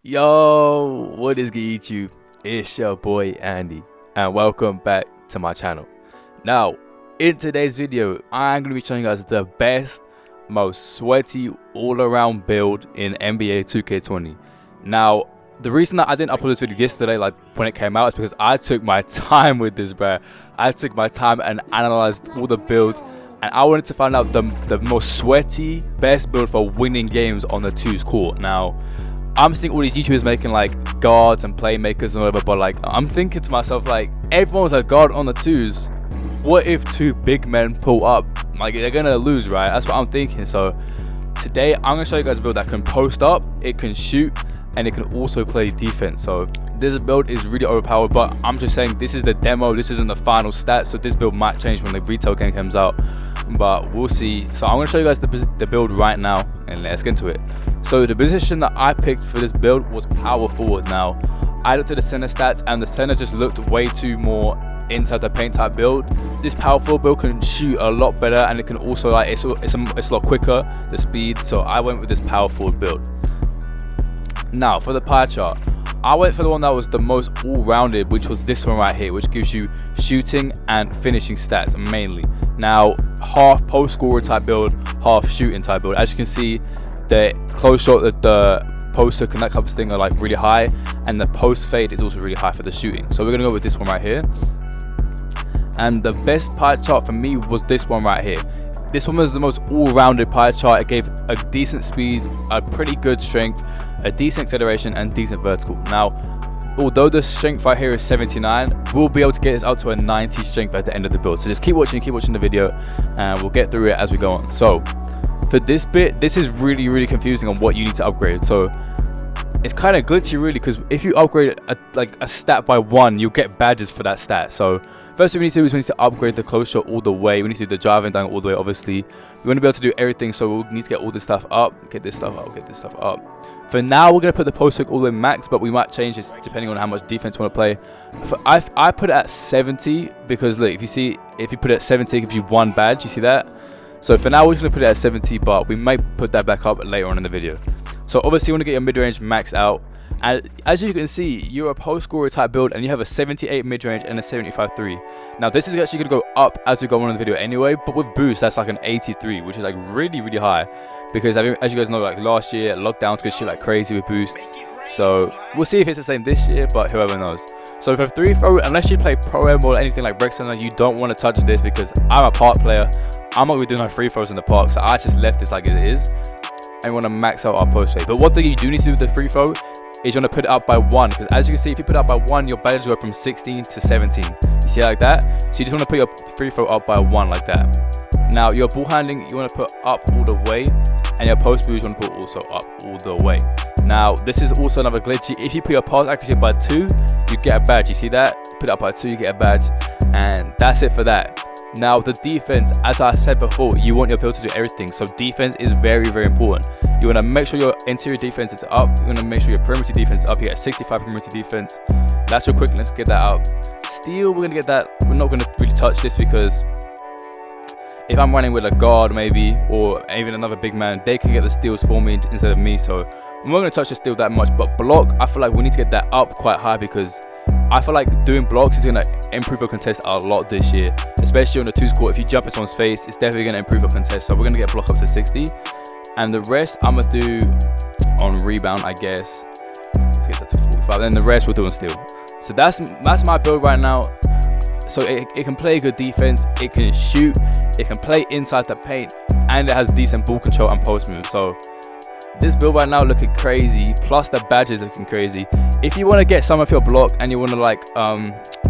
Yo, what is good YouTube? It's your boy Andy and welcome back to my channel. Now, in today's video, I'm going to be showing you guys the best, most sweaty all-around build in NBA 2K20. Now, the reason that I didn't upload this video yesterday, like when it came out, is because I took my time with this, bruh. I took my time and analyzed all the builds, and I wanted to find out the most sweaty, best build for winning games on the 2's court. Now, I'm seeing all these YouTubers making like guards and playmakers and whatever, but like I'm thinking to myself, like, everyone's a guard on the 2's. What if two big men pull up? Like, they're gonna lose, right? That's what I'm thinking. So today I'm gonna show you guys a build that can post up, it can shoot, and it can also play defense. So this build is really overpowered, but I'm just saying this is the demo, this isn't the final stat, so this build might change when the retail game comes out, but we'll see. So I'm gonna show you guys the build right now, and let's get into it. So the position that I picked for this build was power forward. Now, I looked at the center stats, and the center just looked way too more inside the paint type build. This power forward build can shoot a lot better, and it can also, like, it's a lot quicker, the speed. So I went with this power forward build. Now for the pie chart, I went for the one that was the most all-rounded, which was this one right here, which gives you shooting and finishing stats mainly. Now, half post scorer type build, half shooting type build. As you can see, the close shot, the post hook and that type of thing are like really high, and the post fade is also really high for the shooting. So we're gonna go with this one right here. And the best pie chart for me was this one right here. This one was the most all-rounded pie chart. It gave a decent speed, a pretty good strength, a decent acceleration, and decent vertical. Now, although the strength right here is 79, we'll be able to get this out to a 90 strength at the end of the build. So just keep watching the video, and we'll get through it as we go on. So for this bit, this is really confusing on what you need to upgrade. So it's kind of glitchy really, because if you upgrade a stat by 1, you'll get badges for that stat. So first thing we need to do is we need to upgrade the close shot all the way. We need to do the driving down all the way, obviously. We want to be able to do everything, so we'll need to get all this stuff up, get this stuff up, get this stuff up. For now, we're going to put the post hook all the way max, but we might change this depending on how much defense we want to play. I put it at 70 because, look, if you put it at 70, it gives you 1 badge. You see that? So for now, we're just going to put it at 70, but we might put that back up later on in the video. So obviously, you want to get your mid-range maxed out. And as you can see, you're a post scorer type build, and you have a 78 mid-range and a 75 3. Now, this is actually going to go up as we go on in the video anyway, but with boost, that's like an 83, which is like really high. Because as you guys know, like last year, lockdowns could shoot like crazy with boosts. So we'll see if it's the same this year, but whoever knows. So for free throw, unless you play Pro-Am or anything like Rec Center, you don't want to touch this, because I'm a park player. I'm not going to be doing no free throws in the park, so I just left this like it is. And we want to max out our post fade. But one thing you do need to do with the free throw is you want to put it up by 1, because as you can see, if you put it up by 1, your badges go from 16 to 17. You see it like that? So you just want to put your free throw up by 1 like that. Now your ball handling, you want to put up all the way, and your post boost you want to put also up all the way. Now this is also another glitchy. If you put your pass accuracy by 2, you get a badge. You see that? Put it up by 2, you get a badge, and that's it for that. Now the defense, as I said before, you want your build to do everything. So defense is very important. You want to make sure your interior defense is up. You want to make sure your perimeter defense is up. You get 65 perimeter defense. That's your quickness. Get that up. Steal, we're gonna get that. We're not gonna really touch this, because if I'm running with a guard maybe, or even another big man, they can get the steals for me instead of me. So I'm not gonna touch the steal that much. But block, I feel like we need to get that up quite high, because I feel like doing blocks is going to improve your contest a lot this year, especially on the 2's court. If you jump in someone's face, it's definitely going to improve your contest. So we're going to get block up to 60, and the rest I'm going to do on rebound, I guess. Let's get that to 45, and the rest we'll do on steal. So that's my build right now. So it can play good defense, it can shoot, it can play inside the paint, and it has decent ball control and post move. So this build right now looking crazy, plus the badges looking crazy. If you want to get some of your block and you want to like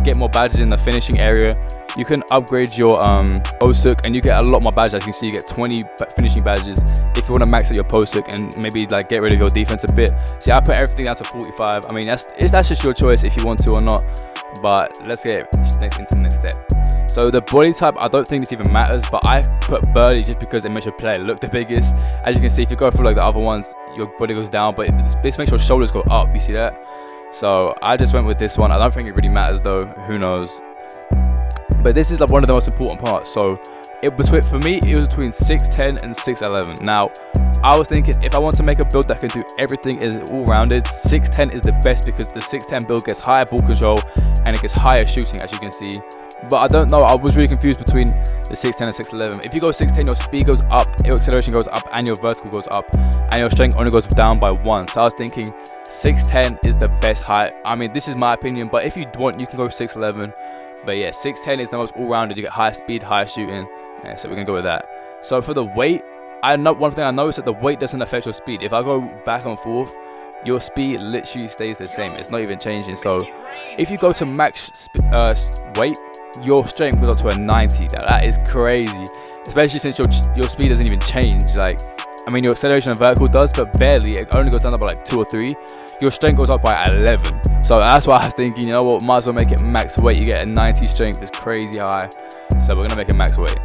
get more badges in the finishing area, you can upgrade your post hook, and you get a lot more badges. As you can see, you get 20 finishing badges if you want to max out your post hook and maybe like get rid of your defense a bit. See, I put everything down to 45. I mean, that's just your choice if you want to or not. But let's get into the next step. So the body type, I don't think this even matters, but I put Burly just because it makes your player look the biggest. As you can see, if you go through like the other ones, your body goes down, but this makes your shoulders go up. You see that? So I just went with this one. I don't think it really matters though. Who knows? But this is like one of the most important parts. So for me, it was between 6'10 and 6'11. Now, I was thinking if I want to make a build that can do everything, is all rounded, 610 is the best, because the 610 build gets higher ball control and it gets higher shooting, as you can see. But I don't know, I was really confused between the 610 and 611. If you go 610, your speed goes up, your acceleration goes up, and your vertical goes up, and your strength only goes down by 1. So I was thinking 610 is the best height. I mean, this is my opinion, but if you want, you can go 611. But yeah, 610 is the most all-rounded. You get higher speed, higher shooting, and so we're gonna go with that. So for the weight, I know one thing I noticed, that the weight doesn't affect your speed. If I go back and forth, your speed literally stays the same. It's not even changing. So if you go to max weight, your strength goes up to a 90. That is crazy, especially since your speed doesn't even change. Like, I mean, your acceleration and vertical does, but barely. It only goes down by like 2 or 3. Your strength goes up by 11. So that's why I was thinking, you know what, might as well make it max weight. You get a 90 strength. It's crazy high. So we're gonna make it max weight.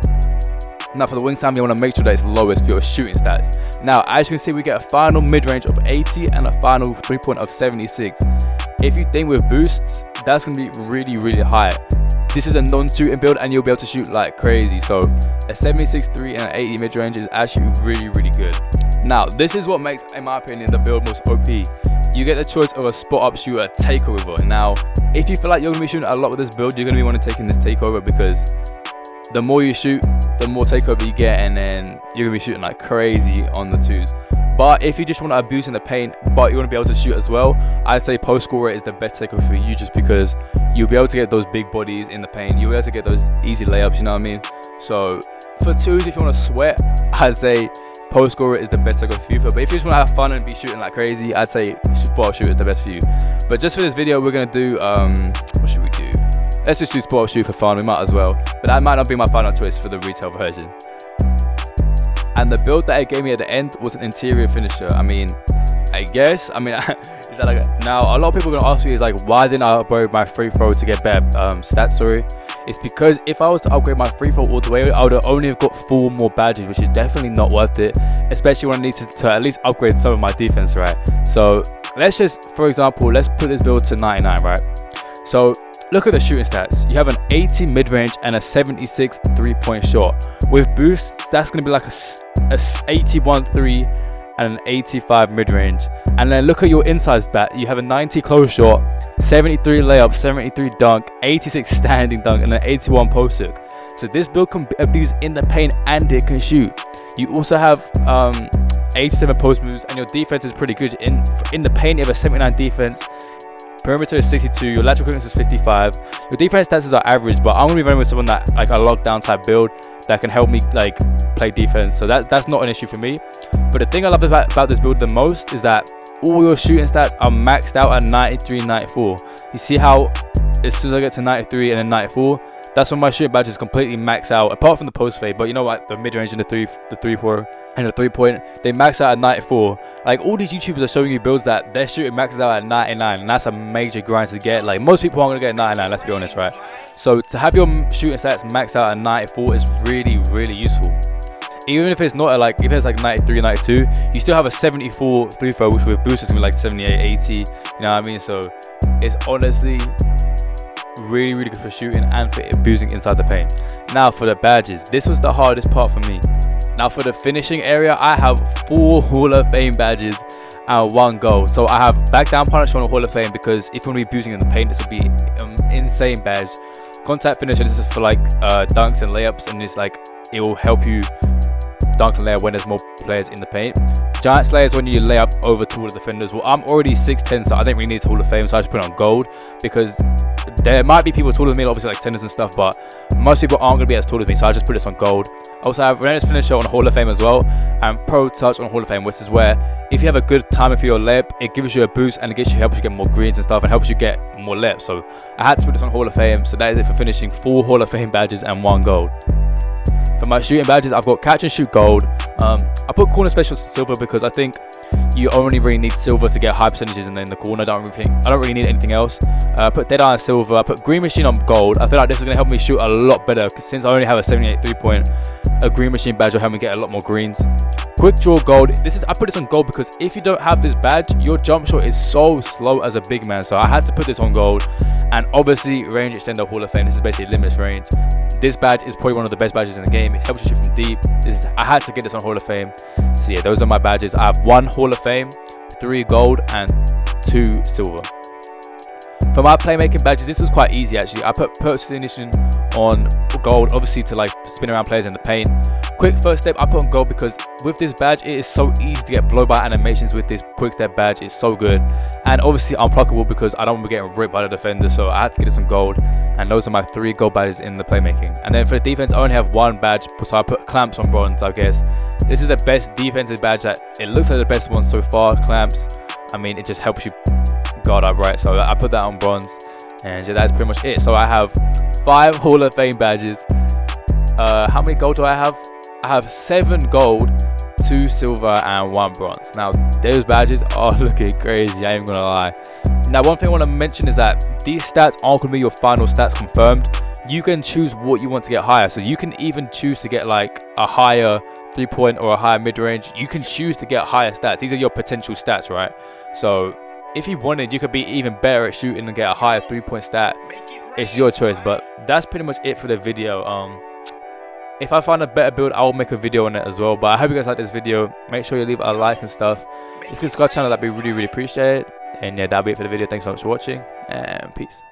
Now for the wing time, you want to make sure that it's lowest for your shooting stats. Now, as you can see, we get a final mid-range of 80 and a final 3-point of 76. If you think with boosts, that's going to be really, really high. This is a non-shooting build and you'll be able to shoot like crazy. So a 76 3 and an 80 mid-range is actually really, really good. Now, this is what makes, in my opinion, the build most OP. You get the choice of a spot-up shooter, takeover. Now, if you feel like you're going to be shooting a lot with this build, you're going to be wanting to take in this takeover, because the more you shoot, the more takeover you get, and then you're gonna be shooting like crazy on the 2s. But if you just want to abuse in the paint, but you want to be able to shoot as well, I'd say post scorer is the best takeover for you, just because you'll be able to get those big bodies in the paint. You'll be able to get those easy layups, you know what I mean? So for 2s, if you want to sweat, I'd say post scorer is the best takeover for you. But if you just want to have fun and be shooting like crazy, I'd say spot shooter is the best for you. But just for this video, we're gonna do what should we do? Let's just do spot shoot for fun. We might as well, but that might not be my final choice for the retail version. And the build that it gave me at the end was an interior finisher. I mean, I guess, is that like, now a lot of people are gonna ask me, is like, why didn't I upgrade my free throw to get better stats? Sorry, it's because if I was to upgrade my free throw all the way, I would have only have got 4 more badges, which is definitely not worth it, especially when I need to at least upgrade some of my defense, right? So let's just, for example, let's put this build to 99, right? So look at the shooting stats. You have an 80 mid-range and a 76 3-point shot. With boosts, that's going to be like a 81 3 and an 85 mid-range. And then look at your inside stat. You have a 90 close shot, 73 layup, 73 dunk, 86 standing dunk, and an 81 post hook. So this build can abuse in the paint and it can shoot. You also have 87 post moves, and your defense is pretty good. In the paint, you have a 79 defense. Perimeter is 62, your lateral quickness is 55. Your defense stats are average, but I'm gonna be running with someone that like a lockdown type build that can help me like play defense. So that's not an issue for me. But the thing I love about this build the most is that all your shooting stats are maxed out at 93, 94. You see how as soon as I get to 93 and then 94, that's when my shooting badge is completely maxed out, apart from the post fade. But you know what, the mid range and the 3-point and the 3-point, they max out at 94. Like, all these YouTubers are showing you builds that their shooting maxes out at 99, and that's a major grind to get. Like, most people aren't gonna get 99, let's be honest, right? So to have your shooting stats maxed out at 94 is really, really useful. Even if it's not like, if it's like 93, 92, you still have a 74 3 throw, which with boosts is gonna be like 78, 80. You know what I mean? So it's honestly really, really good for shooting and for abusing inside the paint. Now for the badges, this was the hardest part for me. Now for the finishing area, I have 4 Hall of Fame badges and 1 goal. So I have back down punish on a Hall of Fame, because if you want to be abusing in the paint, this would be insane badge. Contact finisher, this is for like dunks and layups, and it's like, it will help you dunk and layup when there's more players in the paint. Giant Slayer is when you lay up over taller defenders. Well, I'm already 6'10", so I don't really need Hall of Fame, so I just put it on gold, because there might be people taller than me, obviously like centers and stuff, but most people aren't going to be as tall as me, so I just put this on gold. Also, I have Relentless Finisher on Hall of Fame as well, and Pro Touch on Hall of Fame, which is where if you have a good timing for your layup, it gives you a boost and it helps you get more greens and stuff, and helps you get more layups. So I had to put this on Hall of Fame. So that is it for finishing 4 Hall of Fame badges and 1 gold. For my shooting badges, I've got catch and shoot gold. I put corner special silver because I think you only really need silver to get high percentages in the corner. I don't really need anything else. I put dead iron silver. I put green machine on gold. I feel like this is going to help me shoot a lot better, since I only have a 78 3-point. A green machine badge will help me get a lot more greens. quick draw gold. I put this on gold because if you don't have this badge, your jump shot is so slow as a big man. So I had to put this on gold. And obviously range extender Hall of Fame. This is basically limitless range. This badge is probably one of the best badges in the game. It helps you shoot from deep. I had to get this on Hall of Fame. So yeah, those are my badges. I have 1 Hall of Fame, 3 gold, and 2 silver. For my playmaking badges, this was quite easy actually. I put purchase ignition on gold, obviously to like spin around players in the paint. Quick first step I put on gold because with this badge it is so easy to get blow by animations with this quick step badge. It's so good. And obviously unpluckable because I don't want to be getting ripped by the defender, so I had to get this on gold. And those are my 3 gold badges in the playmaking. And then for the defense, I only have 1 badge, so I put clamps on bronze. I guess this is the best defensive badge. That it looks like the best one so far. Clamps, I mean, it just helps you guard up, right? So I put that on bronze, and yeah, that's pretty much it. So I have 5 Hall of Fame badges. How many gold do I have? I have 7 gold, 2 silver, and 1 bronze. Now those badges are looking crazy, I ain't gonna lie. Now one thing I want to mention is that these stats aren't gonna be your final stats confirmed. You can choose what you want to get higher, so you can even choose to get like a higher 3-point or a higher mid-range. You can choose to get higher stats. These are your potential stats, right? So if you wanted, you could be even better at shooting and get a higher 3-point stat. It's your choice, but that's pretty much it for the video. If I find a better build, I will make a video on it as well. But I hope you guys like this video. Make sure you leave a like and stuff. If you subscribe to the channel, that'd be really appreciated. And yeah, that'll be it for the video. Thanks so much for watching, and peace.